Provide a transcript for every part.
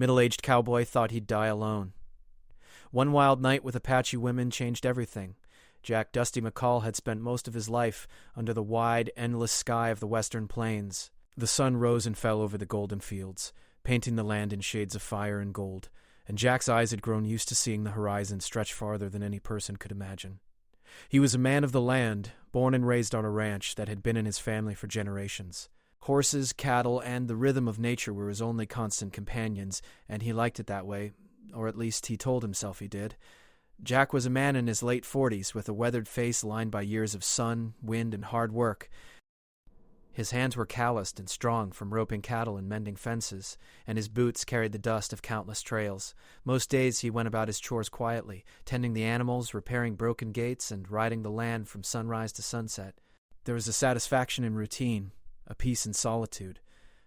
Middle-aged Cowboy thought he'd die alone. One wild night with Apache women changed everything. Jack Dusty McCall had spent most of his life under the wide, endless sky of the western plains. The sun rose and fell over the golden fields, painting the land in shades of fire and gold, and Jack's eyes had grown used to seeing the horizon stretch farther than any person could imagine. He was a man of the land, born and raised on a ranch that had been in his family for generations. Horses, cattle, and the rhythm of nature were his only constant companions, and he liked it that way, or at least he told himself he did. Jack was a man in his late 40s, with a weathered face lined by years of sun, wind, and hard work. His hands were calloused and strong from roping cattle and mending fences, and his boots carried the dust of countless trails. Most days he went about his chores quietly, tending the animals, repairing broken gates, and riding the land from sunrise to sunset. There was a satisfaction in routine, a peace in solitude,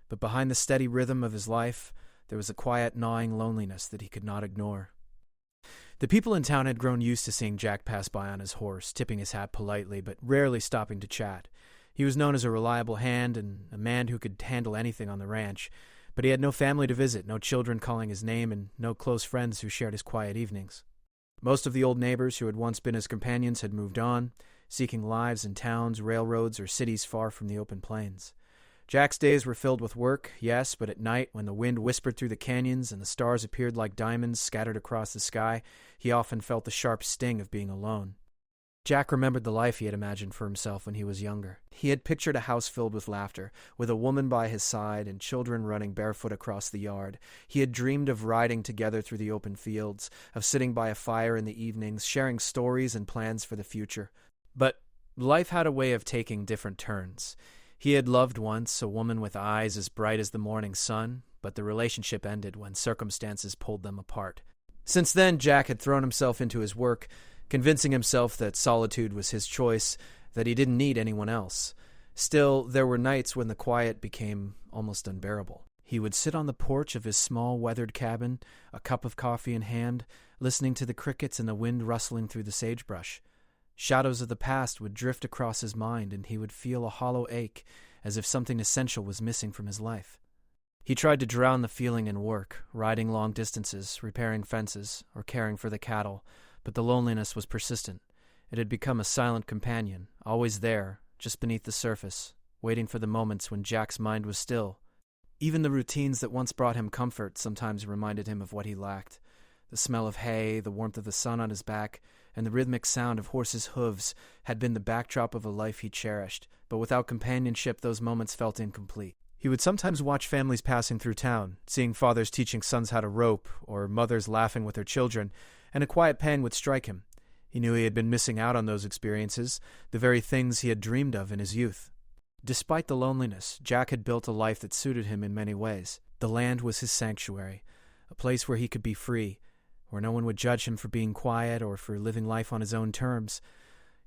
but behind the steady rhythm of his life, there was a quiet, gnawing loneliness that he could not ignore. The people in town had grown used to seeing Jack pass by on his horse, tipping his hat politely, but rarely stopping to chat. He was known as a reliable hand and a man who could handle anything on the ranch, but he had no family to visit, no children calling his name, and no close friends who shared his quiet evenings. Most of the old neighbors who had once been his companions had moved on, seeking lives in towns, railroads, or cities far from the open plains. Jack's days were filled with work, yes, but at night, when the wind whispered through the canyons and the stars appeared like diamonds scattered across the sky, he often felt the sharp sting of being alone. Jack remembered the life he had imagined for himself when he was younger. He had pictured a house filled with laughter, with a woman by his side and children running barefoot across the yard. He had dreamed of riding together through the open fields, of sitting by a fire in the evenings, sharing stories and plans for the future. But life had a way of taking different turns. He had loved once a woman with eyes as bright as the morning sun, but the relationship ended when circumstances pulled them apart. Since then, Jack had thrown himself into his work, convincing himself that solitude was his choice, that he didn't need anyone else. Still, there were nights when the quiet became almost unbearable. He would sit on the porch of his small, weathered cabin, a cup of coffee in hand, listening to the crickets and the wind rustling through the sagebrush. Shadows of the past would drift across his mind, and he would feel a hollow ache, as if something essential was missing from his life. He tried to drown the feeling in work, riding long distances, repairing fences, or caring for the cattle, but the loneliness was persistent. It had become a silent companion, always there, just beneath the surface, waiting for the moments when Jack's mind was still. Even the routines that once brought him comfort sometimes reminded him of what he lacked. The smell of hay, the warmth of the sun on his back, and the rhythmic sound of horses' hooves had been the backdrop of a life he cherished, but without companionship those moments felt incomplete. He would sometimes watch families passing through town, seeing fathers teaching sons how to rope, or mothers laughing with their children, and a quiet pang would strike him. He knew he had been missing out on those experiences, the very things he had dreamed of in his youth. Despite the loneliness, Jack had built a life that suited him in many ways. The land was his sanctuary, a place where he could be free, where no one would judge him for being quiet or for living life on his own terms.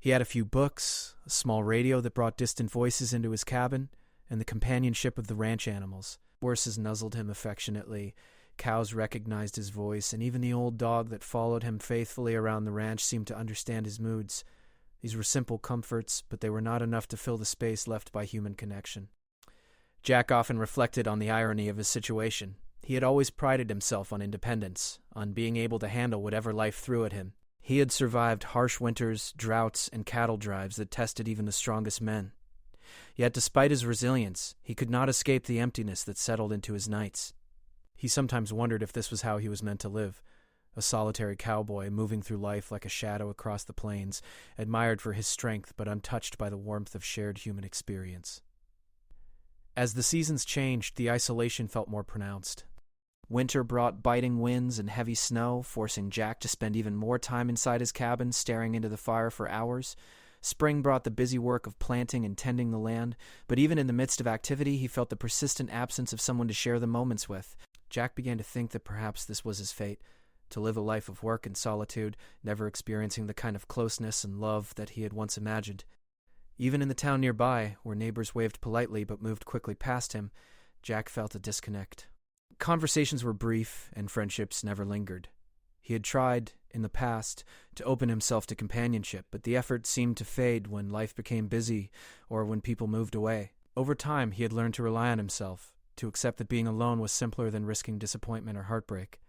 He had a few books, a small radio that brought distant voices into his cabin, and the companionship of the ranch animals. Horses nuzzled him affectionately, cows recognized his voice, and even the old dog that followed him faithfully around the ranch seemed to understand his moods. These were simple comforts, but they were not enough to fill the space left by human connection. Jack often reflected on the irony of his situation. He had always prided himself on independence, on being able to handle whatever life threw at him. He had survived harsh winters, droughts, and cattle drives that tested even the strongest men. Yet despite his resilience, he could not escape the emptiness that settled into his nights. He sometimes wondered if this was how he was meant to live, a solitary cowboy moving through life like a shadow across the plains, admired for his strength but untouched by the warmth of shared human experience. As the seasons changed, the isolation felt more pronounced. Winter brought biting winds and heavy snow, forcing Jack to spend even more time inside his cabin, staring into the fire for hours. Spring brought the busy work of planting and tending the land, but even in the midst of activity, he felt the persistent absence of someone to share the moments with. Jack began to think that perhaps this was his fate, to live a life of work and solitude, never experiencing the kind of closeness and love that he had once imagined. Even in the town nearby, where neighbors waved politely but moved quickly past him, Jack felt a disconnect. Conversations were brief, and friendships never lingered. He had tried, in the past, to open himself to companionship, but the effort seemed to fade when life became busy or when people moved away. Over time, he had learned to rely on himself, to accept that being alone was simpler than risking disappointment or heartbreak.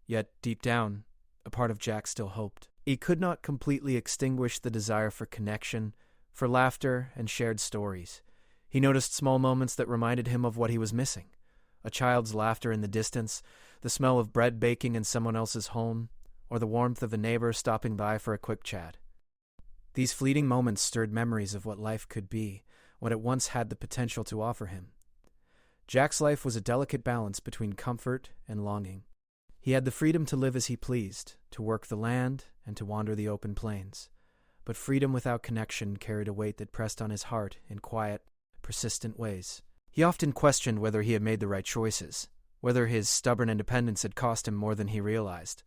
Yet, deep down, a part of Jack still hoped. He could not completely extinguish the desire for connection, for laughter and shared stories. He noticed small moments that reminded him of what he was missing. A child's laughter in the distance, the smell of bread baking in someone else's home, or the warmth of a neighbor stopping by for a quick chat. These fleeting moments stirred memories of what life could be, what it once had the potential to offer him. Jack's life was a delicate balance between comfort and longing. He had the freedom to live as he pleased, to work the land, and to wander the open plains. But freedom without connection carried a weight that pressed on his heart in quiet, persistent ways. He often questioned whether he had made the right choices, whether his stubborn independence had cost him more than he realized.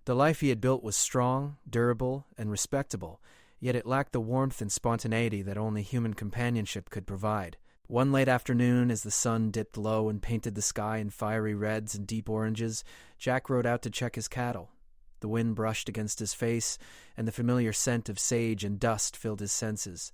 The life he had built was strong, durable, and respectable, yet it lacked the warmth and spontaneity that only human companionship could provide. One late afternoon, as the sun dipped low and painted the sky in fiery reds and deep oranges, Jack rode out to check his cattle. The wind brushed against his face, and the familiar scent of sage and dust filled his senses.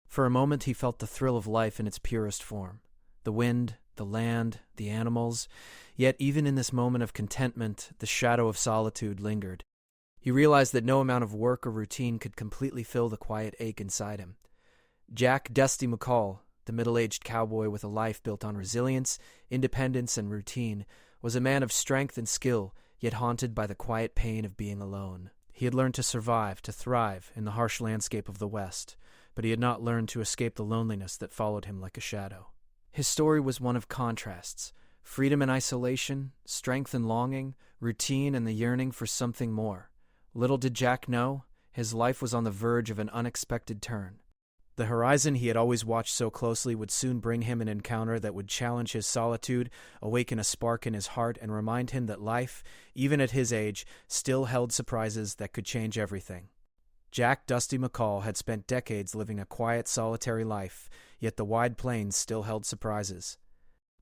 For a moment he felt the thrill of life in its purest form. The wind, the land, the animals, yet even in this moment of contentment, the shadow of solitude lingered. He realized that no amount of work or routine could completely fill the quiet ache inside him. Jack Dusty McCall, the middle-aged cowboy with a life built on resilience, independence, and routine, was a man of strength and skill, yet haunted by the quiet pain of being alone. He had learned to survive, to thrive, in the harsh landscape of the West, but he had not learned to escape the loneliness that followed him like a shadow. His story was one of contrasts: freedom and isolation, strength and longing, routine and the yearning for something more. Little did Jack know, his life was on the verge of an unexpected turn. The horizon he had always watched so closely would soon bring him an encounter that would challenge his solitude, awaken a spark in his heart, and remind him that life, even at his age, still held surprises that could change everything. Jack Dusty McCall had spent decades living a quiet, solitary life, yet the wide plains still held surprises.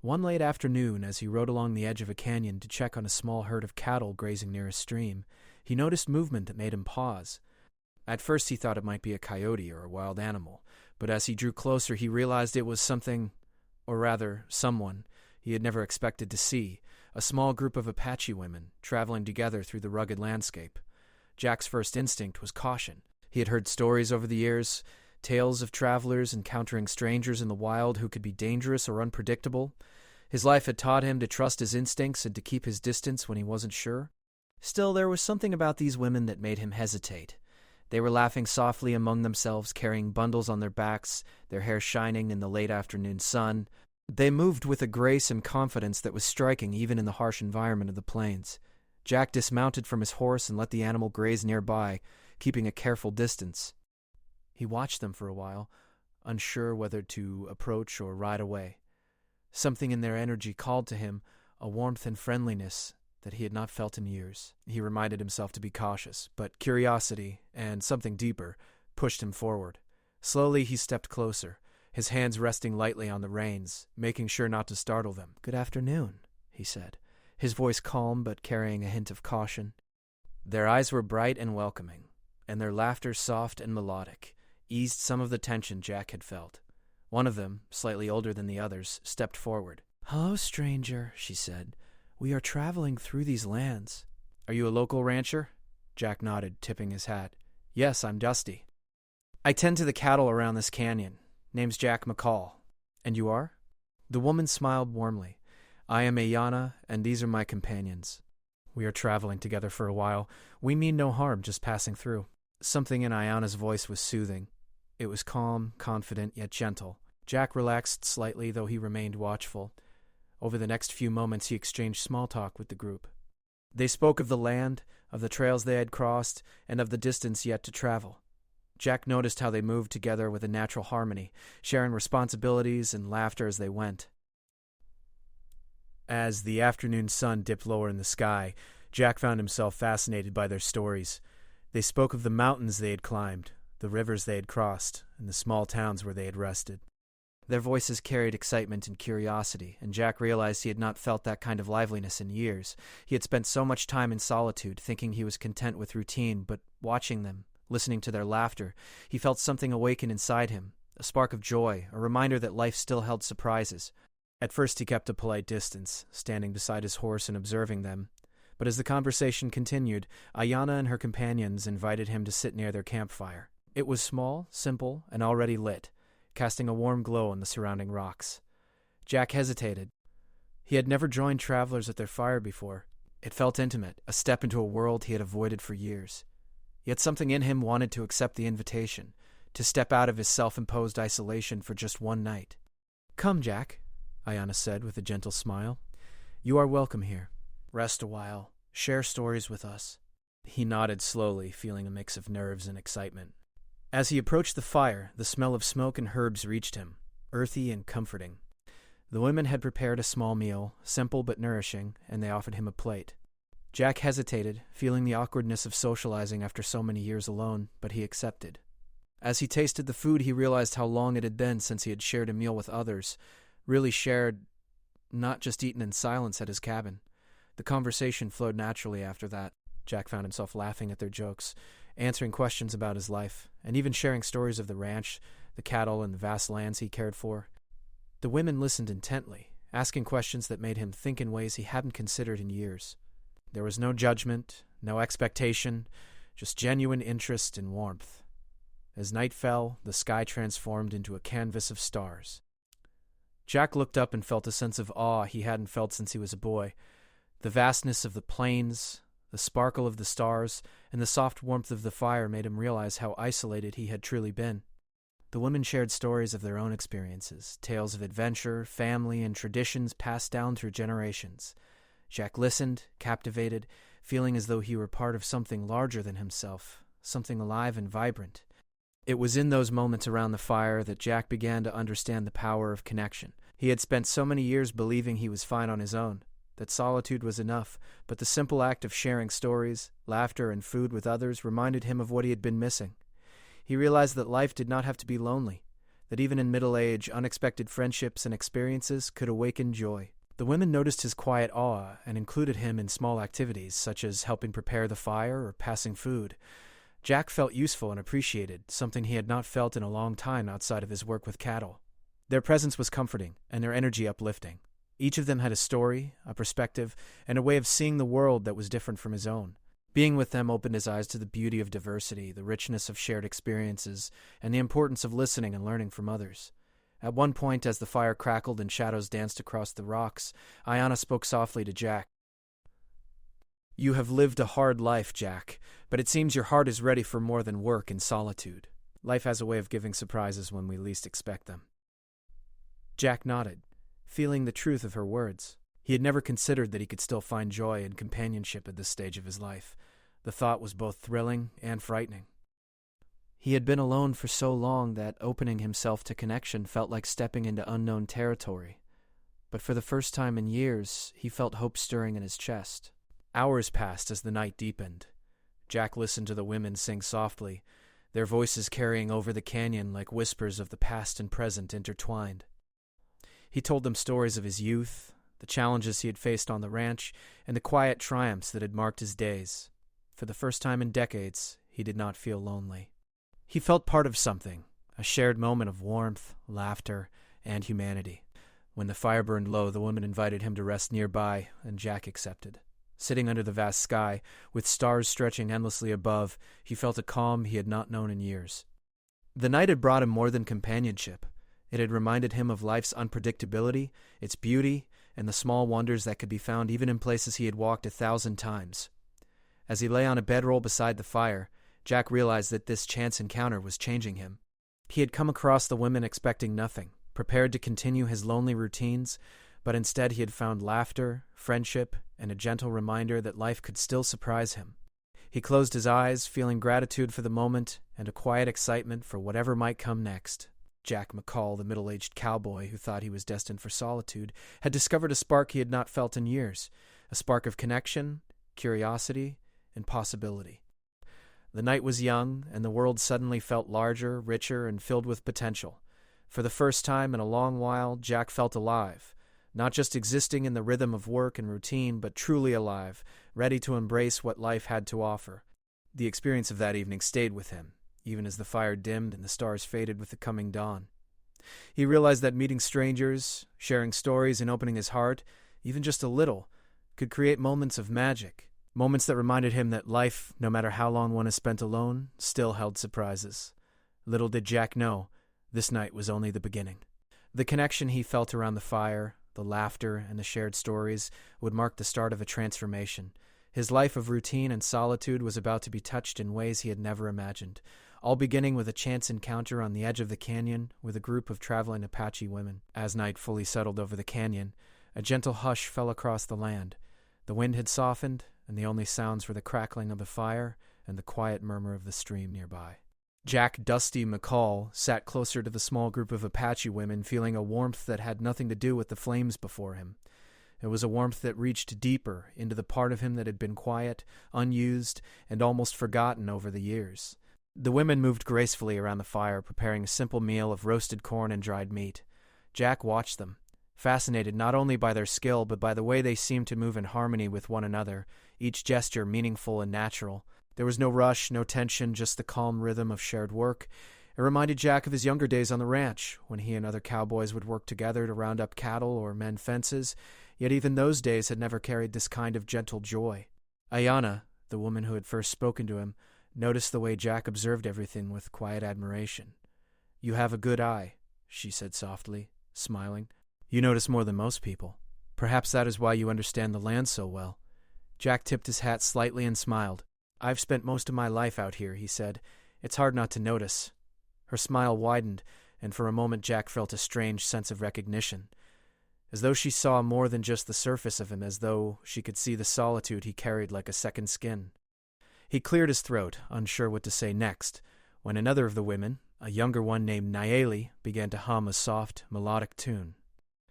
One late afternoon, as he rode along the edge of a canyon to check on a small herd of cattle grazing near a stream, he noticed movement that made him pause. At first he thought it might be a coyote or a wild animal, but as he drew closer he realized it was something, or rather, someone, he had never expected to see, a small group of Apache women traveling together through the rugged landscape. Jack's first instinct was caution. He had heard stories over the years, tales of travelers encountering strangers in the wild who could be dangerous or unpredictable. His life had taught him to trust his instincts and to keep his distance when he wasn't sure. Still, there was something about these women that made him hesitate. They were laughing softly among themselves, carrying bundles on their backs, their hair shining in the late afternoon sun. They moved with a grace and confidence that was striking even in the harsh environment of the plains. Jack dismounted from his horse and let the animal graze nearby, keeping a careful distance. He watched them for a while, unsure whether to approach or ride away. Something in their energy called to him, a warmth and friendliness that he had not felt in years. He reminded himself to be cautious, but curiosity, and something deeper, pushed him forward. Slowly he stepped closer, his hands resting lightly on the reins, making sure not to startle them. "Good afternoon," he said, his voice calm but carrying a hint of caution. Their eyes were bright and welcoming, and their laughter soft and melodic, eased some of the tension Jack had felt. One of them, slightly older than the others, stepped forward. "Hello, stranger," she said. "We are traveling through these lands." "Are you a local rancher?" Jack nodded, tipping his hat. "Yes, I'm Dusty. I tend to the cattle around this canyon. Name's Jack McCall. And you are?" The woman smiled warmly. "I am Ayana, and these are my companions. We are traveling together for a while. We mean no harm, just passing through." Something in Ayana's voice was soothing. It was calm, confident, yet gentle. Jack relaxed slightly, though he remained watchful. Over the next few moments he exchanged small talk with the group. They spoke of the land, of the trails they had crossed, and of the distance yet to travel. Jack noticed how they moved together with a natural harmony, sharing responsibilities and laughter as they went. As the afternoon sun dipped lower in the sky, Jack found himself fascinated by their stories. They spoke of the mountains they had climbed, the rivers they had crossed, and the small towns where they had rested. Their voices carried excitement and curiosity, and Jack realized he had not felt that kind of liveliness in years. He had spent so much time in solitude, thinking he was content with routine, but watching them, listening to their laughter, he felt something awaken inside him, a spark of joy, a reminder that life still held surprises. At first he kept a polite distance, standing beside his horse and observing them. But as the conversation continued, Ayana and her companions invited him to sit near their campfire. It was small, simple, and already lit, casting a warm glow on the surrounding rocks. Jack hesitated. He had never joined travelers at their fire before. It felt intimate, a step into a world he had avoided for years. Yet something in him wanted to accept the invitation, to step out of his self-imposed isolation for just one night. "Come, Jack," Ayana said with a gentle smile. "You are welcome here. Rest a while. Share stories with us." He nodded slowly, feeling a mix of nerves and excitement. As he approached the fire, the smell of smoke and herbs reached him, earthy and comforting. The women had prepared a small meal, simple but nourishing, and they offered him a plate. Jack hesitated, feeling the awkwardness of socializing after so many years alone, but he accepted. As he tasted the food, he realized how long it had been since he had shared a meal with others, really shared, not just eaten in silence at his cabin. The conversation flowed naturally after that. Jack found himself laughing at their jokes, answering questions about his life, and even sharing stories of the ranch, the cattle, and the vast lands he cared for. The women listened intently, asking questions that made him think in ways he hadn't considered in years. There was no judgment, no expectation, just genuine interest and warmth. As night fell, the sky transformed into a canvas of stars. Jack looked up and felt a sense of awe he hadn't felt since he was a boy. The vastness of the plains, the sparkle of the stars, and the soft warmth of the fire made him realize how isolated he had truly been. The women shared stories of their own experiences, tales of adventure, family, and traditions passed down through generations. Jack listened, captivated, feeling as though he were part of something larger than himself, something alive and vibrant. It was in those moments around the fire that Jack began to understand the power of connection. He had spent so many years believing he was fine on his own, that solitude was enough, but the simple act of sharing stories, laughter, and food with others reminded him of what he had been missing. He realized that life did not have to be lonely, that even in middle age, unexpected friendships and experiences could awaken joy. The women noticed his quiet awe and included him in small activities, such as helping prepare the fire or passing food. Jack felt useful and appreciated, something he had not felt in a long time outside of his work with cattle. Their presence was comforting, and their energy uplifting. Each of them had a story, a perspective, and a way of seeing the world that was different from his own. Being with them opened his eyes to the beauty of diversity, the richness of shared experiences, and the importance of listening and learning from others. At one point, as the fire crackled and shadows danced across the rocks, Ayana spoke softly to Jack. "You have lived a hard life, Jack, but it seems your heart is ready for more than work and solitude. Life has a way of giving surprises when we least expect them." Jack nodded, feeling the truth of her words. He had never considered that he could still find joy and companionship at this stage of his life. The thought was both thrilling and frightening. He had been alone for so long that opening himself to connection felt like stepping into unknown territory. But for the first time in years, he felt hope stirring in his chest. Hours passed as the night deepened. Jack listened to the women sing softly, their voices carrying over the canyon like whispers of the past and present intertwined. He told them stories of his youth, the challenges he had faced on the ranch, and the quiet triumphs that had marked his days. For the first time in decades, he did not feel lonely. He felt part of something, a shared moment of warmth, laughter, and humanity. When the fire burned low, the woman invited him to rest nearby, and Jack accepted. Sitting under the vast sky, with stars stretching endlessly above, he felt a calm he had not known in years. The night had brought him more than companionship. It had reminded him of life's unpredictability, its beauty, and the small wonders that could be found even in places he had walked 1,000 times. As he lay on a bedroll beside the fire, Jack realized that this chance encounter was changing him. He had come across the women expecting nothing, prepared to continue his lonely routines, but instead he had found laughter, friendship, and a gentle reminder that life could still surprise him. He closed his eyes, feeling gratitude for the moment and a quiet excitement for whatever might come next. Jack McCall, the middle-aged cowboy who thought he was destined for solitude, had discovered a spark he had not felt in years, a spark of connection, curiosity, and possibility. The night was young, and the world suddenly felt larger, richer, and filled with potential. For the first time in a long while, Jack felt alive, not just existing in the rhythm of work and routine, but truly alive, ready to embrace what life had to offer. The experience of that evening stayed with him, even as the fire dimmed and the stars faded with the coming dawn. He realized that meeting strangers, sharing stories, and opening his heart, even just a little, could create moments of magic. Moments that reminded him that life, no matter how long one is spent alone, still held surprises. Little did Jack know, this night was only the beginning. The connection he felt around the fire, the laughter, and the shared stories would mark the start of a transformation. His life of routine and solitude was about to be touched in ways he had never imagined, all beginning with a chance encounter on the edge of the canyon with a group of traveling Apache women. As night fully settled over the canyon, a gentle hush fell across the land. The wind had softened, and the only sounds were the crackling of the fire and the quiet murmur of the stream nearby. Jack Dusty McCall sat closer to the small group of Apache women, feeling a warmth that had nothing to do with the flames before him. It was a warmth that reached deeper into the part of him that had been quiet, unused, and almost forgotten over the years. The women moved gracefully around the fire, preparing a simple meal of roasted corn and dried meat. Jack watched them, fascinated not only by their skill but by the way they seemed to move in harmony with one another, each gesture meaningful and natural. There was no rush, no tension, just the calm rhythm of shared work. It reminded Jack of his younger days on the ranch, when he and other cowboys would work together to round up cattle or mend fences, yet even those days had never carried this kind of gentle joy. Ayanna, the woman who had first spoken to him, noticed the way Jack observed everything with quiet admiration. "You have a good eye," she said softly, smiling. "You notice more than most people. Perhaps that is why you understand the land so well." Jack tipped his hat slightly and smiled. "I've spent most of my life out here," he said. "It's hard not to notice." Her smile widened, and for a moment Jack felt a strange sense of recognition, as though she saw more than just the surface of him, as though she could see the solitude he carried like a second skin. He cleared his throat, unsure what to say next, when another of the women, a younger one named Nayeli, began to hum a soft, melodic tune.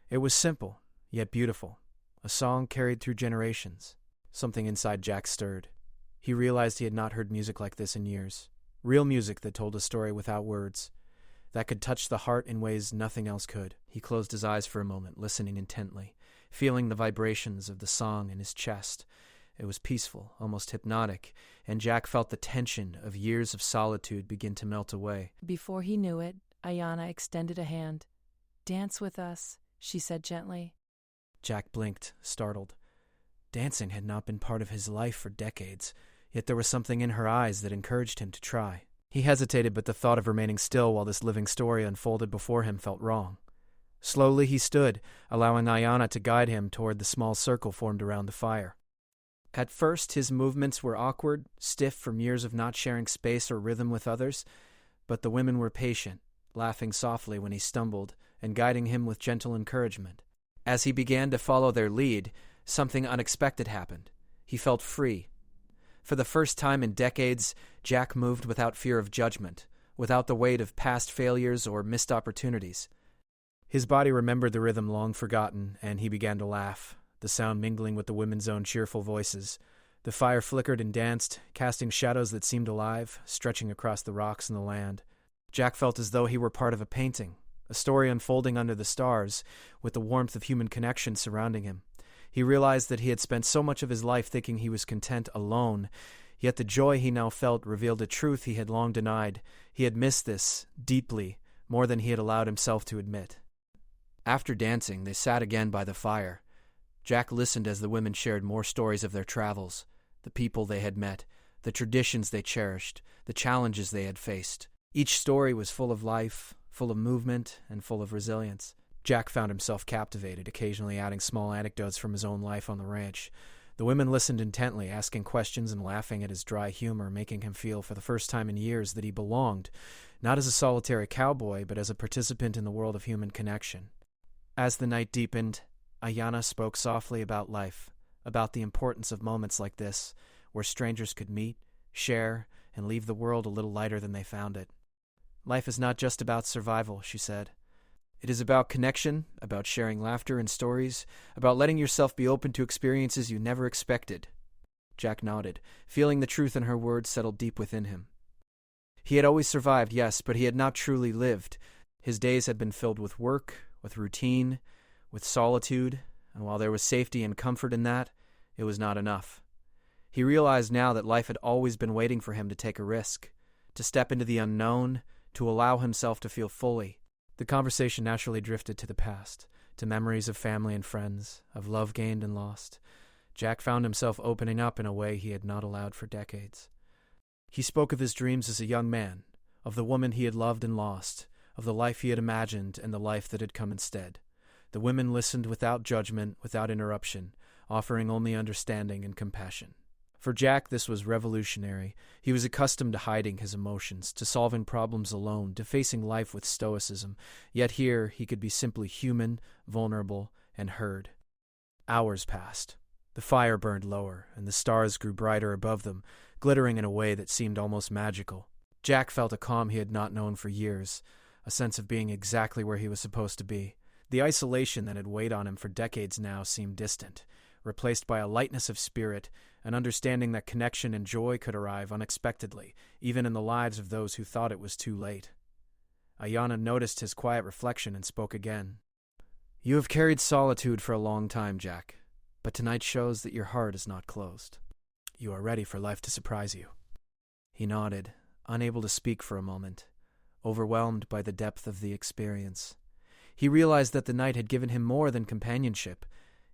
It was simple, yet beautiful, a song carried through generations. Something inside Jack stirred. He realized he had not heard music like this in years. Real music that told a story without words, that could touch the heart in ways nothing else could. He closed his eyes for a moment, listening intently, feeling the vibrations of the song in his chest. It was peaceful, almost hypnotic, and Jack felt the tension of years of solitude begin to melt away. Before he knew it, Ayanna extended a hand. "Dance with us," she said gently. Jack blinked, startled. Dancing had not been part of his life for decades, yet there was something in her eyes that encouraged him to try. He hesitated, but the thought of remaining still while this living story unfolded before him felt wrong. Slowly he stood, allowing Ayanna to guide him toward the small circle formed around the fire. At first, his movements were awkward, stiff from years of not sharing space or rhythm with others, but the women were patient, laughing softly when he stumbled and guiding him with gentle encouragement. As he began to follow their lead, something unexpected happened. He felt free. For the first time in decades, Jack moved without fear of judgment, without the weight of past failures or missed opportunities. His body remembered the rhythm long forgotten, and he began to laugh, the sound mingling with the women's own cheerful voices. The fire flickered and danced, casting shadows that seemed alive, stretching across the rocks and the land. Jack felt as though he were part of a painting, a story unfolding under the stars, with the warmth of human connection surrounding him. He realized that he had spent so much of his life thinking he was content alone, yet the joy he now felt revealed a truth he had long denied. He had missed this, deeply, more than he had allowed himself to admit. After dancing, they sat again by the fire. Jack listened as the women shared more stories of their travels, the people they had met, the traditions they cherished, the challenges they had faced. Each story was full of life, full of movement, and full of resilience. Jack found himself captivated, occasionally adding small anecdotes from his own life on the ranch. The women listened intently, asking questions and laughing at his dry humor, making him feel for the first time in years that he belonged, not as a solitary cowboy, but as a participant in the world of human connection. As the night deepened, Ayanna spoke softly about life, about the importance of moments like this, where strangers could meet, share, and leave the world a little lighter than they found it. "Life is not just about survival," she said. "It is about connection, about sharing laughter and stories, about letting yourself be open to experiences you never expected." Jack nodded, feeling the truth in her words settle deep within him. He had always survived, yes, but he had not truly lived. His days had been filled with work, with routine, with solitude, and while there was safety and comfort in that, it was not enough. He realized now that life had always been waiting for him to take a risk, to step into the unknown, to allow himself to feel fully. The conversation naturally drifted to the past, to memories of family and friends, of love gained and lost. Jack found himself opening up in a way he had not allowed for decades. He spoke of his dreams as a young man, of the woman he had loved and lost, of the life he had imagined and the life that had come instead. The women listened without judgment, without interruption, offering only understanding and compassion. For Jack, this was revolutionary. He was accustomed to hiding his emotions, to solving problems alone, to facing life with stoicism. Yet here he could be simply human, vulnerable, and heard. Hours passed. The fire burned lower, and the stars grew brighter above them, glittering in a way that seemed almost magical. Jack felt a calm he had not known for years, a sense of being exactly where he was supposed to be. The isolation that had weighed on him for decades now seemed distant, replaced by a lightness of spirit, an understanding that connection and joy could arrive unexpectedly, even in the lives of those who thought it was too late. Ayanna noticed his quiet reflection and spoke again. "You have carried solitude for a long time, Jack, but tonight shows that your heart is not closed. You are ready for life to surprise you." He nodded, unable to speak for a moment, overwhelmed by the depth of the experience. He realized that the night had given him more than companionship.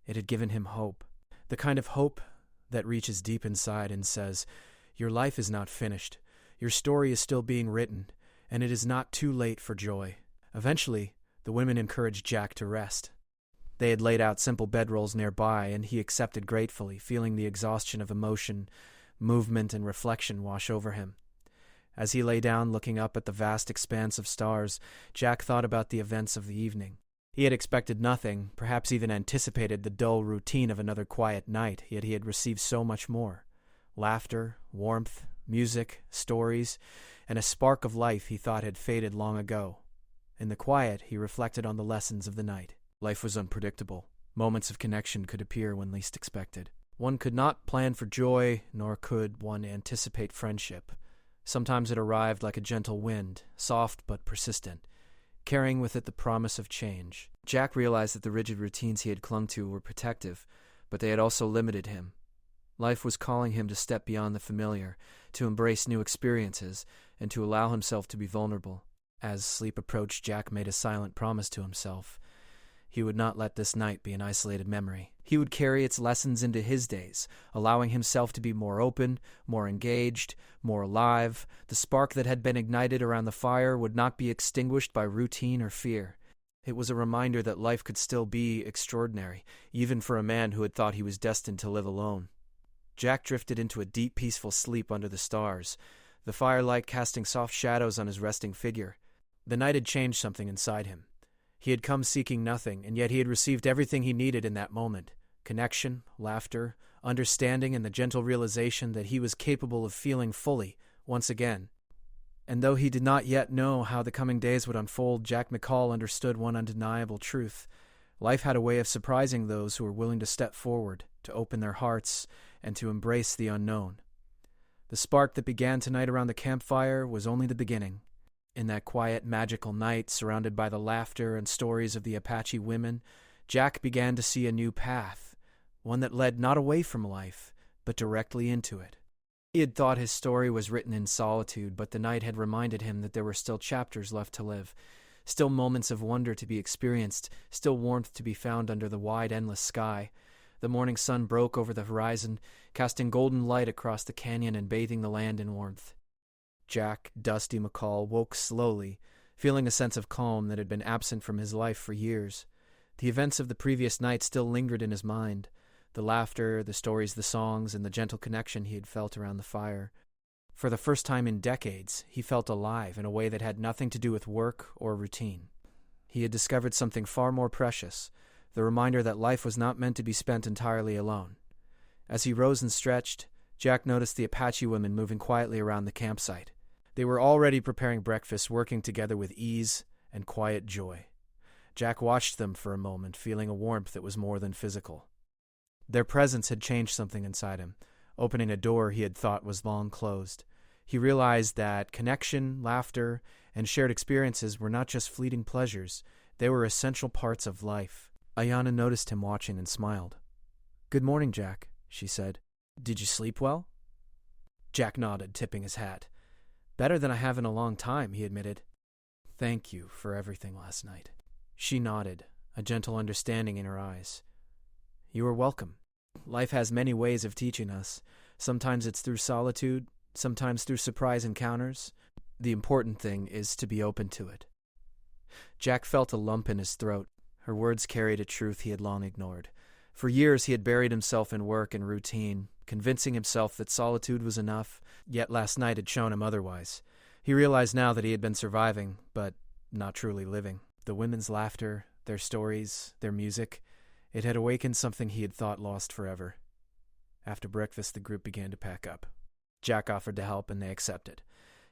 It had given him hope, the kind of hope that reaches deep inside and says, "Your life is not finished. Your story is still being written, and it is not too late for joy." Eventually, the women encouraged Jack to rest. They had laid out simple bedrolls nearby, and he accepted gratefully, feeling the exhaustion of emotion, movement, and reflection wash over him. As he lay down looking up at the vast expanse of stars, Jack thought about the events of the evening. He had expected nothing, perhaps even anticipated the dull routine of another quiet night, yet he had received so much more. Laughter, warmth, music, stories, and a spark of life he thought had faded long ago. In the quiet, he reflected on the lessons of the night. Life was unpredictable. Moments of connection could appear when least expected. One could not plan for joy, nor could one anticipate friendship. Sometimes it arrived like a gentle wind, soft but persistent, carrying with it the promise of change. Jack realized that the rigid routines he had clung to were protective, but they had also limited him. Life was calling him to step beyond the familiar, to embrace new experiences, and to allow himself to be vulnerable. As sleep approached, Jack made a silent promise to himself. He would not let this night be an isolated memory. He would carry its lessons into his days, allowing himself to be more open, more engaged, more alive. The spark that had been ignited around the fire would not be extinguished by routine or fear. It was a reminder that life could still be extraordinary, even for a man who had thought he was destined to live alone. Jack drifted into a deep, peaceful sleep under the stars, the firelight casting soft shadows on his resting figure. The night had changed something inside him. He had come seeking nothing, and yet he had received everything he needed in that moment: connection, laughter, understanding, and the gentle realization that he was capable of feeling fully, once again. And though he did not yet know how the coming days would unfold, Jack McCall understood one undeniable truth. Life had a way of surprising those who were willing to step forward, to open their hearts, and to embrace the unknown. The spark that began tonight around the campfire was only the beginning. In that quiet, magical night, surrounded by the laughter and stories of the Apache women, Jack began to see a new path, one that led not away from life, but directly into it. He had thought his story was written in solitude, but the night had reminded him that there were still chapters left to live, still moments of wonder to be experienced, still warmth to be found under the wide, endless sky. The morning sun broke over the horizon, casting golden light across the canyon and bathing the land in warmth. Jack Dusty McCall woke slowly, feeling a sense of calm that had been absent from his life for years. The events of the previous night still lingered in his mind, the laughter, the stories, the songs, and the gentle connection he had felt around the fire. For the first time in decades, he felt alive in a way that had nothing to do with work or routine. He had discovered something far more precious, the reminder that life was not meant to be spent entirely alone. As he rose and stretched, Jack noticed the Apache women moving quietly around the campsite. They were already preparing breakfast, working together with ease and quiet joy. Jack watched them for a moment, feeling a warmth that was more than physical. Their presence had changed something inside him, opening a door he had thought was long closed. He realized that connection, laughter, and shared experiences were not just fleeting pleasures, they were essential parts of life. Ayanna noticed him watching and smiled. "Good morning, Jack," she said. "Did you sleep well?" Jack nodded, tipping his hat. "Better than I have in a long time," he admitted. Thank you for everything last night." She nodded, a gentle understanding in her eyes. "You are welcome. Life has many ways of teaching us. Sometimes it's through solitude, sometimes through surprise encounters. The important thing is to be open to it." Jack felt a lump in his throat. Her words carried a truth he had long ignored. For years he had buried himself in work and routine, convincing himself that solitude was enough, yet last night had shown him otherwise. He realized now that he had been surviving, but not truly living. The women's laughter, their stories, their music, it had awakened something he had thought lost forever. After breakfast, the group began to pack up. Jack offered to help, and they accepted.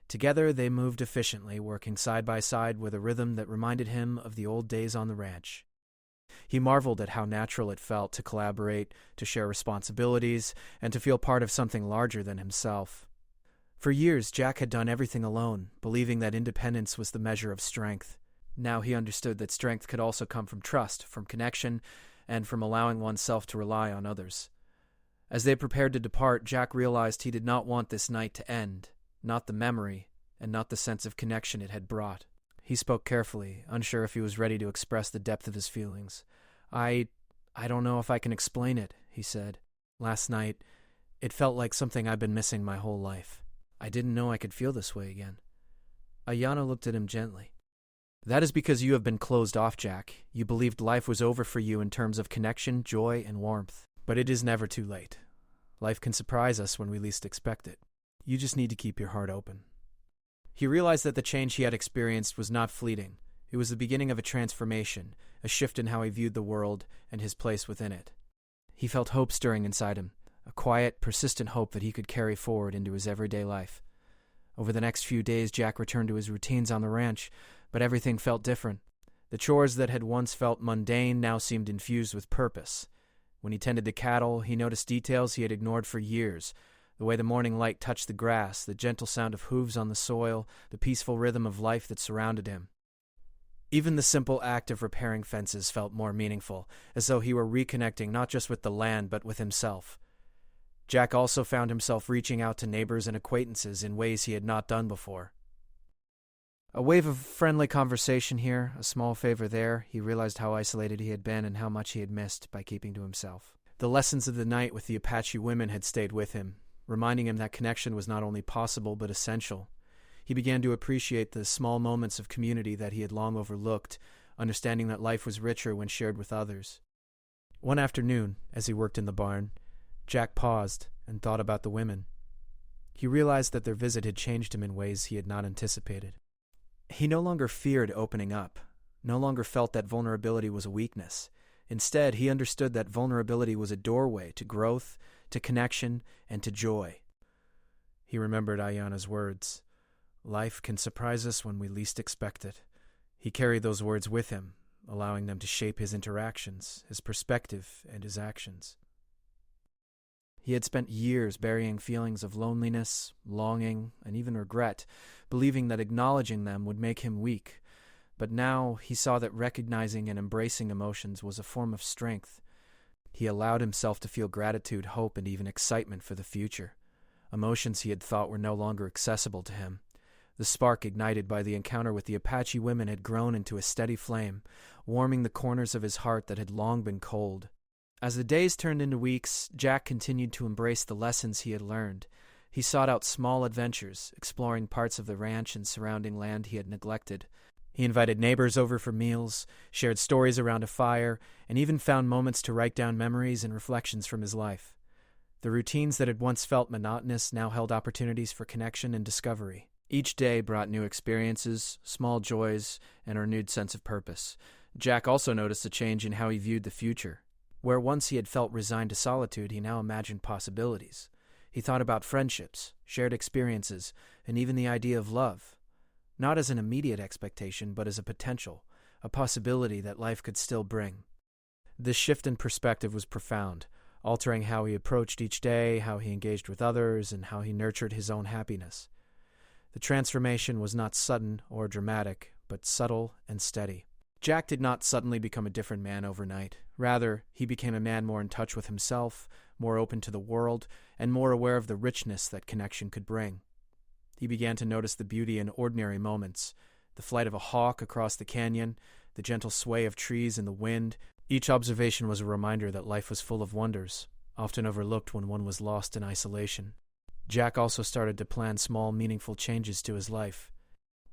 Together, they moved efficiently, working side by side with a rhythm that reminded him of the old days on the ranch. He marveled at how natural it felt to collaborate, to share responsibilities, and to feel part of something larger than himself. For years, Jack had done everything alone, believing that independence was the measure of strength. Now he understood that strength could also come from trust, from connection, and from allowing oneself to rely on others. As they prepared to depart, Jack realized he did not want this night to end, not the memory, and not the sense of connection it had brought. He spoke carefully, unsure if he was ready to express the depth of his feelings. I don't know if I can explain it," he said. "Last night, it felt like something I've been missing my whole life. I didn't know I could feel this way again." Ayanna looked at him gently. "That is because you have been closed off, Jack. You believed life was over for you in terms of connection, joy, and warmth. But it is never too late. Life can surprise us when we least expect it. You just need to keep your heart open." He realized that the change he had experienced was not fleeting. It was the beginning of a transformation, a shift in how he viewed the world and his place within it. He felt hope stirring inside him, a quiet, persistent hope that he could carry forward into his everyday life. Over the next few days, Jack returned to his routines on the ranch, but everything felt different. The chores that had once felt mundane now seemed infused with purpose. When he tended the cattle, he noticed details he had ignored for years: the way the morning light touched the grass, the gentle sound of hooves on the soil, the peaceful rhythm of life that surrounded him. Even the simple act of repairing fences felt more meaningful, as though he were reconnecting not just with the land but with himself. Jack also found himself reaching out to neighbors and acquaintances in ways he had not done before. A wave of friendly conversation here, a small favor there. He realized how isolated he had been and how much he had missed by keeping to himself. The lessons of the night with the Apache women had stayed with him, reminding him that connection was not only possible but essential. He began to appreciate the small moments of community that he had long overlooked, understanding that life was richer when shared with others. One afternoon, as he worked in the barn, Jack paused and thought about the women. He realized that their visit had changed him in ways he had not anticipated. He no longer feared opening up, no longer felt that vulnerability was a weakness. Instead, he understood that vulnerability was a doorway to growth, to connection, and to joy. He remembered Ayanna's words, "Life can surprise us when we least expect it." He carried those words with him, allowing them to shape his interactions, his perspective, and his actions. He had spent years burying feelings of loneliness, longing, and even regret, believing that acknowledging them would make him weak. But now he saw that recognizing and embracing emotions was a form of strength. He allowed himself to feel gratitude, hope, and even excitement for the future. Emotions he had thought were no longer accessible to him. The spark ignited by the encounter with the Apache women had grown into a steady flame, warming the corners of his heart that had long been cold. As the days turned into weeks, Jack continued to embrace the lessons he had learned. He sought out small adventures, exploring parts of the ranch and surrounding land he had neglected. He invited neighbors over for meals, shared stories around a fire, and even found moments to write down memories and reflections from his life. The routines that had once felt monotonous now held opportunities for connection and discovery. Each day brought new experiences, small joys, and a renewed sense of purpose. Jack also noticed a change in how he viewed the future. Where once he had felt resigned to solitude, he now imagined possibilities. He thought about friendships, shared experiences, and even the idea of love. Not as an immediate expectation, but as a potential, a possibility that life could still bring. This shift in perspective was profound, altering how he approached each day, how he engaged with others, and how he nurtured his own happiness. The transformation was not sudden or dramatic, but subtle and steady. Jack did not suddenly become a different man overnight. Rather, he became a man more in touch with himself, more open to the world, and more aware of the richness that connection could bring. He began to notice the beauty in ordinary moments, The flight of a hawk across the canyon, the gentle sway of trees in the wind. Each observation was a reminder that life was full of wonders, often overlooked when one was lost in isolation. Jack also started to plan small, meaningful changes to his life.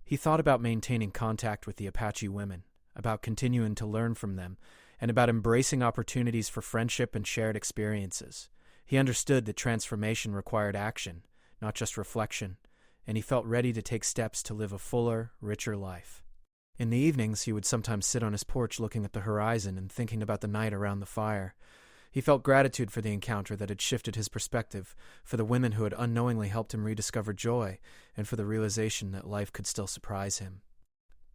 He thought about maintaining contact with the Apache women, about continuing to learn from them, and about embracing opportunities for friendship and shared experiences. He understood that transformation required action, not just reflection, and he felt ready to take steps to live a fuller, richer life. In the evenings, he would sometimes sit on his porch looking at the horizon and thinking about the night around the fire. He felt gratitude for the encounter that had shifted his perspective, for the women who had unknowingly helped him rediscover joy, and for the realization that life could still surprise him.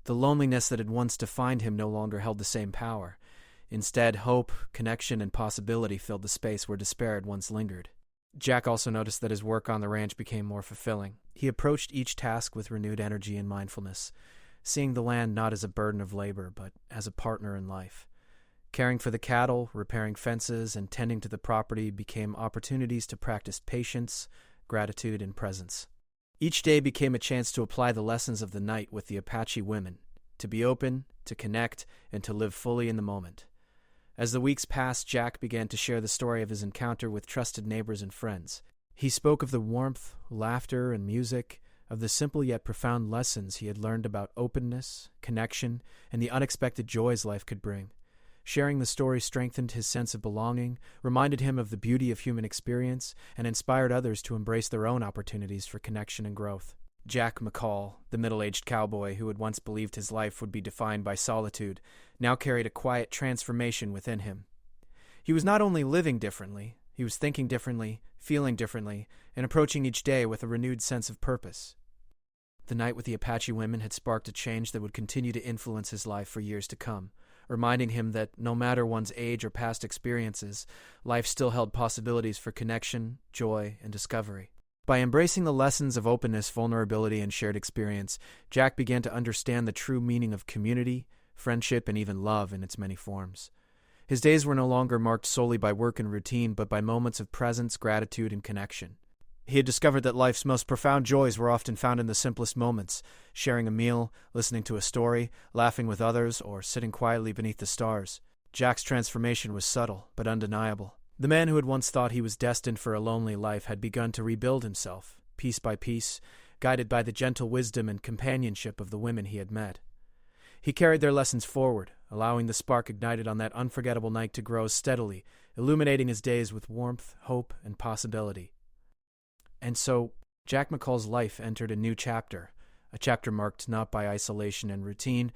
The loneliness that had once defined him no longer held the same power. Instead, hope, connection, and possibility filled the space where despair had once lingered. Jack also noticed that his work on the ranch became more fulfilling. He approached each task with renewed energy and mindfulness, seeing the land not as a burden of labor, but as a partner in life. Caring for the cattle, repairing fences, and tending to the property became opportunities to practice patience, gratitude, and presence. Each day became a chance to apply the lessons of the night with the Apache women, to be open, to connect, and to live fully in the moment. As the weeks passed, Jack began to share the story of his encounter with trusted neighbors and friends. He spoke of the warmth, laughter, and music, of the simple yet profound lessons he had learned about openness, connection, and the unexpected joys life could bring. Sharing the story strengthened his sense of belonging, reminded him of the beauty of human experience, and inspired others to embrace their own opportunities for connection and growth. Jack McCall, the middle-aged cowboy who had once believed his life would be defined by solitude, now carried a quiet transformation within him. He was not only living differently, he was thinking differently, feeling differently, and approaching each day with a renewed sense of purpose. The night with the Apache women had sparked a change that would continue to influence his life for years to come, reminding him that no matter one's age or past experiences, life still held possibilities for connection, joy, and discovery. By embracing the lessons of openness, vulnerability, and shared experience, Jack began to understand the true meaning of community, friendship, and even love in its many forms. His days were no longer marked solely by work and routine, but by moments of presence, gratitude, and connection. He had discovered that life's most profound joys were often found in the simplest moments, sharing a meal, listening to a story, laughing with others, or sitting quietly beneath the stars. Jack's transformation was subtle, but undeniable. The man who had once thought he was destined for a lonely life had begun to rebuild himself, piece by piece, guided by the gentle wisdom and companionship of the women he had met. He carried their lessons forward, allowing the spark ignited on that unforgettable night to grow steadily, illuminating his days with warmth, hope, and possibility. And so, Jack McCall's life entered a new chapter, a chapter marked not by isolation and routine,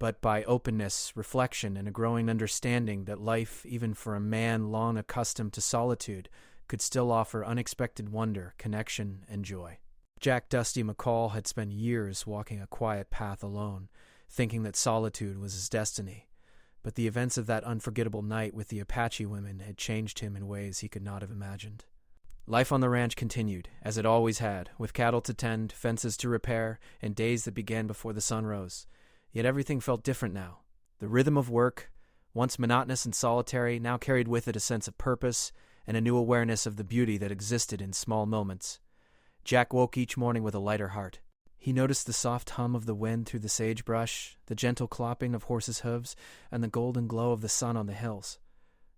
but by openness, reflection, and a growing understanding that life, even for a man long accustomed to solitude, could still offer unexpected wonder, connection, and joy. Jack Dusty McCall had spent years walking a quiet path alone, thinking that solitude was his destiny, but the events of that unforgettable night with the Apache women had changed him in ways he could not have imagined. Life on the ranch continued, as it always had, with cattle to tend, fences to repair, and days that began before the sun rose. Yet everything felt different now. The rhythm of work, once monotonous and solitary, now carried with it a sense of purpose and a new awareness of the beauty that existed in small moments. Jack woke each morning with a lighter heart. He noticed the soft hum of the wind through the sagebrush, the gentle clopping of horses' hooves, and the golden glow of the sun on the hills.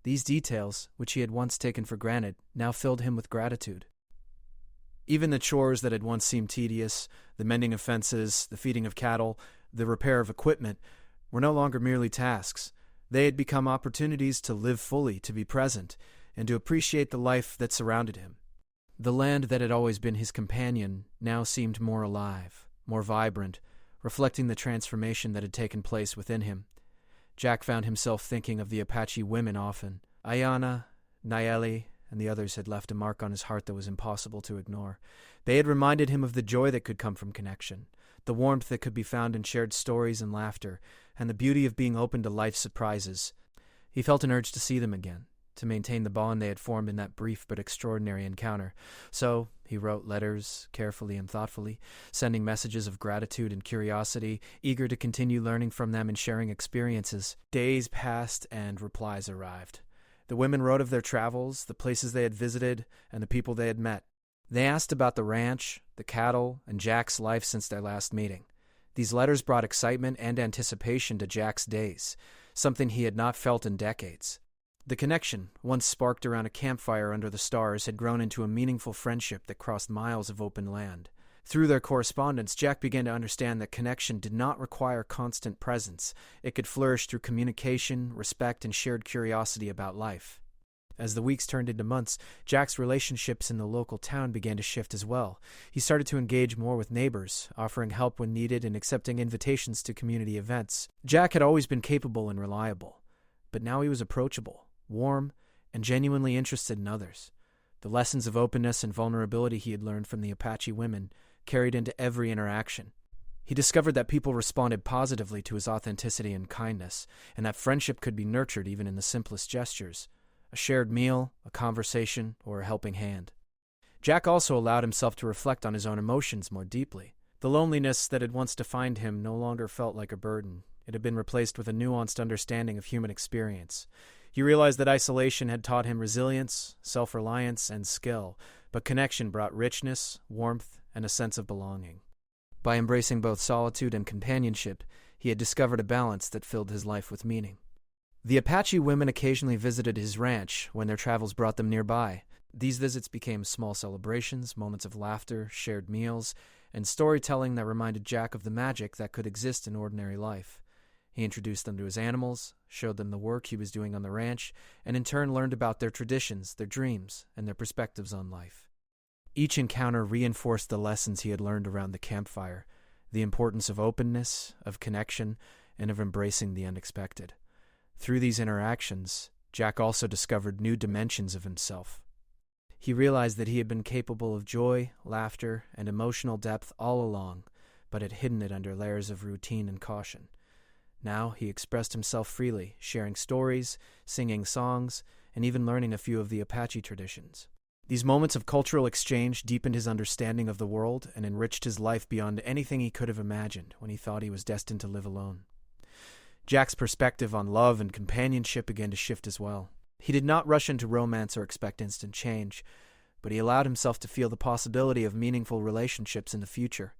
These details, which he had once taken for granted, now filled him with gratitude. Even the chores that had once seemed tedious, the mending of fences, the feeding of cattle, the repair of equipment, were no longer merely tasks. They had become opportunities to live fully, to be present, and to appreciate the life that surrounded him. The land that had always been his companion now seemed more alive, more vibrant, reflecting the transformation that had taken place within him. Jack found himself thinking of the Apache women often. Ayana, Nayeli, and the others had left a mark on his heart that was impossible to ignore. They had reminded him of the joy that could come from connection, the warmth that could be found in shared stories and laughter, and the beauty of being open to life's surprises. He felt an urge to see them again, to maintain the bond they had formed in that brief but extraordinary encounter. So he wrote letters, carefully and thoughtfully, sending messages of gratitude and curiosity, eager to continue learning from them and sharing experiences. Days passed and replies arrived. The women wrote of their travels, the places they had visited, and the people they had met. They asked about the ranch, the cattle, and Jack's life since their last meeting. These letters brought excitement and anticipation to Jack's days, something he had not felt in decades. The connection, once sparked around a campfire under the stars, had grown into a meaningful friendship that crossed miles of open land. Through their correspondence, Jack began to understand that connection did not require constant presence. It could flourish through communication, respect, and shared curiosity about life. As the weeks turned into months, Jack's relationships in the local town began to shift as well. He started to engage more with neighbors, offering help when needed and accepting invitations to community events. Jack had always been capable and reliable, but now he was approachable, warm, and genuinely interested in others. The lessons of openness and vulnerability he had learned from the Apache women carried into every interaction. He discovered that people responded positively to his authenticity and kindness, and that friendship could be nurtured even in the simplest gestures: a shared meal, a conversation, or a helping hand. Jack also allowed himself to reflect on his own emotions more deeply. The loneliness that had once defined him no longer felt like a burden. It had been replaced with a nuanced understanding of human experience. He realized that isolation had taught him resilience, self-reliance, and skill, but connection brought richness, warmth, and a sense of belonging. By embracing both solitude and companionship, he had discovered a balance that filled his life with meaning. The Apache women occasionally visited his ranch when their travels brought them nearby. These visits became small celebrations, moments of laughter, shared meals, and storytelling that reminded Jack of the magic that could exist in ordinary life. He introduced them to his animals, showed them the work he was doing on the ranch, and in turn learned about their traditions, their dreams, and their perspectives on life. Each encounter reinforced the lessons he had learned around the campfire, the importance of openness, of connection, and of embracing the unexpected. Through these interactions, Jack also discovered new dimensions of himself. He realized that he had been capable of joy, laughter, and emotional depth all along, but had hidden it under layers of routine and caution. Now he expressed himself freely, sharing stories, singing songs, and even learning a few of the Apache traditions. These moments of cultural exchange deepened his understanding of the world and enriched his life beyond anything he could have imagined when he thought he was destined to live alone. Jack's perspective on love and companionship began to shift as well. He did not rush into romance or expect instant change, but he allowed himself to feel the possibility of meaningful relationships in the future.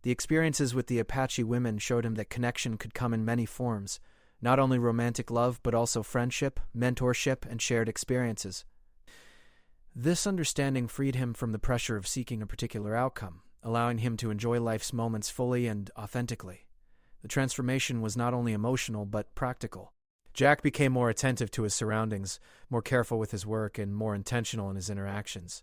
The experiences with the Apache women showed him that connection could come in many forms, not only romantic love, but also friendship, mentorship, and shared experiences. This understanding freed him from the pressure of seeking a particular outcome, allowing him to enjoy life's moments fully and authentically. The transformation was not only emotional, but practical. Jack became more attentive to his surroundings, more careful with his work, and more intentional in his interactions.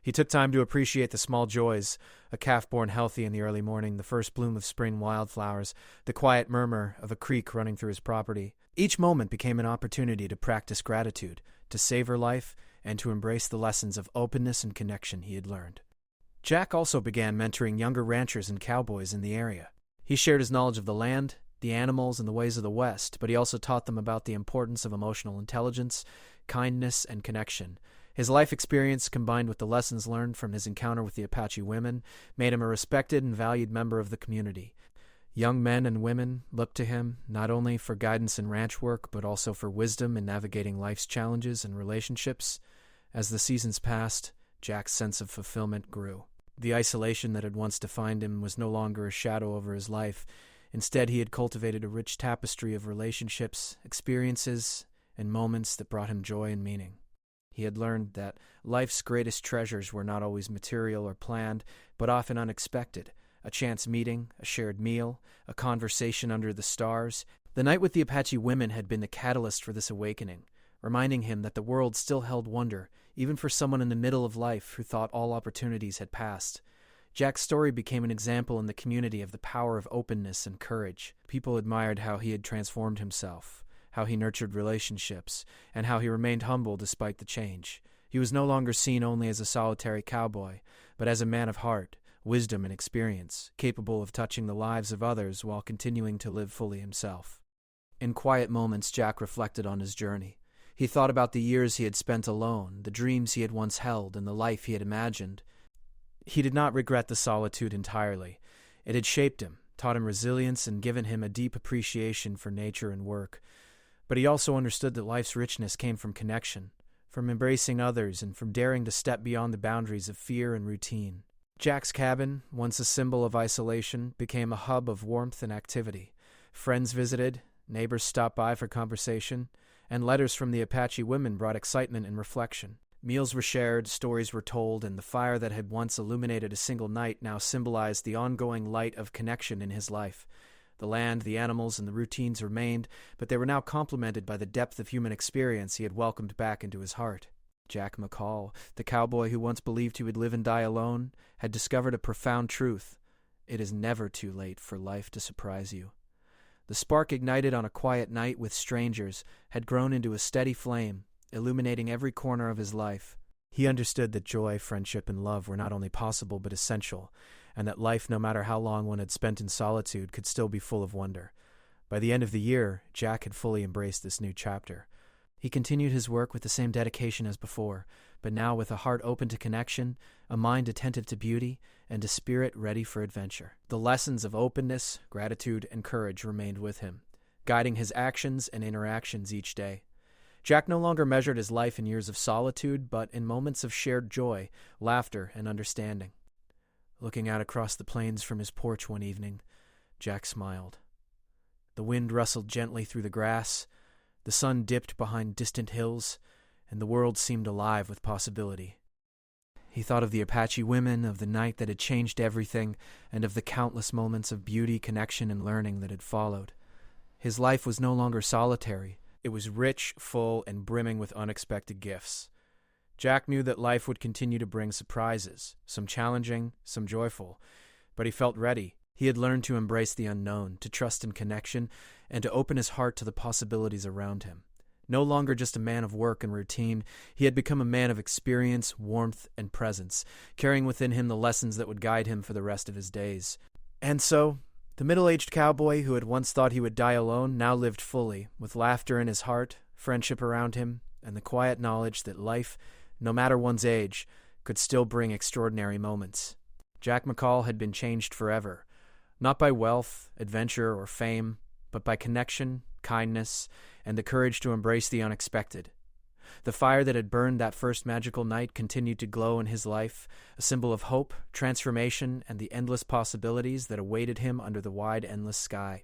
He took time to appreciate the small joys: a calf born healthy in the early morning, the first bloom of spring wildflowers, the quiet murmur of a creek running through his property. Each moment became an opportunity to practice gratitude, to savor life, and to embrace the lessons of openness and connection he had learned. Jack also began mentoring younger ranchers and cowboys in the area. He shared his knowledge of the land, the animals, and the ways of the West, but he also taught them about the importance of emotional intelligence, kindness, and connection. His life experience, combined with the lessons learned from his encounter with the Apache women, made him a respected and valued member of the community. Young men and women looked to him not only for guidance in ranch work, but also for wisdom in navigating life's challenges and relationships. As the seasons passed, Jack's sense of fulfillment grew. The isolation that had once defined him was no longer a shadow over his life. Instead, he had cultivated a rich tapestry of relationships, experiences, and moments that brought him joy and meaning. He had learned that life's greatest treasures were not always material or planned, but often unexpected. A chance meeting, a shared meal, a conversation under the stars. The night with the Apache women had been the catalyst for this awakening, reminding him that the world still held wonder, even for someone in the middle of life who thought all opportunities had passed. Jack's story became an example in the community of the power of openness and courage. People admired how he had transformed himself, how he nurtured relationships, and how he remained humble despite the change. He was no longer seen only as a solitary cowboy, but as a man of heart, wisdom, and experience, capable of touching the lives of others while continuing to live fully himself. In quiet moments, Jack reflected on his journey. He thought about the years he had spent alone, the dreams he had once held, and the life he had imagined. He did not regret the solitude entirely. It had shaped him, taught him resilience, and given him a deep appreciation for nature and work. But he also understood that life's richness came from connection, from embracing others, and from daring to step beyond the boundaries of fear and routine. Jack's cabin, once a symbol of isolation, became a hub of warmth and activity. Friends visited, neighbors stopped by for conversation, and letters from the Apache women brought excitement and reflection. Meals were shared, stories were told, and the fire that had once illuminated a single night now symbolized the ongoing light of connection in his life. The land, the animals, and the routines remained, but they were now complemented by the depth of human experience he had welcomed back into his heart. Jack McCall, the cowboy who once believed he would live and die alone, had discovered a profound truth. It is never too late for life to surprise you. The spark ignited on a quiet night with strangers had grown into a steady flame, illuminating every corner of his life. He understood that joy, friendship, and love were not only possible but essential, and that life, no matter how long one had spent in solitude, could still be full of wonder. By the end of the year, Jack had fully embraced this new chapter. He continued his work with the same dedication as before, but now with a heart open to connection, a mind attentive to beauty, and a spirit ready for adventure. The lessons of openness, gratitude, and courage remained with him, guiding his actions and interactions each day. Jack no longer measured his life in years of solitude, but in moments of shared joy, laughter, and understanding. Looking out across the plains from his porch one evening, Jack smiled. The wind rustled gently through the grass, the sun dipped behind distant hills, and the world seemed alive with possibility. He thought of the Apache women, of the night that had changed everything, and of the countless moments of beauty, connection, and learning that had followed. His life was no longer solitary. It was rich, full, and brimming with unexpected gifts. Jack knew that life would continue to bring surprises, some challenging, some joyful, but he felt ready. He had learned to embrace the unknown, to trust in connection, and to open his heart to the possibilities around him. No longer just a man of work and routine, he had become a man of experience, warmth, and presence, carrying within him the lessons that would guide him for the rest of his days. And so, the middle-aged cowboy who had once thought he would die alone now lived fully, with laughter in his heart, friendship around him, and the quiet knowledge that life, no matter one's age, could still bring extraordinary moments. Jack McCall had been changed forever, not by wealth, adventure, or fame, but by connection, kindness, and the courage to embrace the unexpected. The fire that had burned that first magical night continued to glow in his life, a symbol of hope, transformation, and the endless possibilities that awaited him under the wide, endless sky.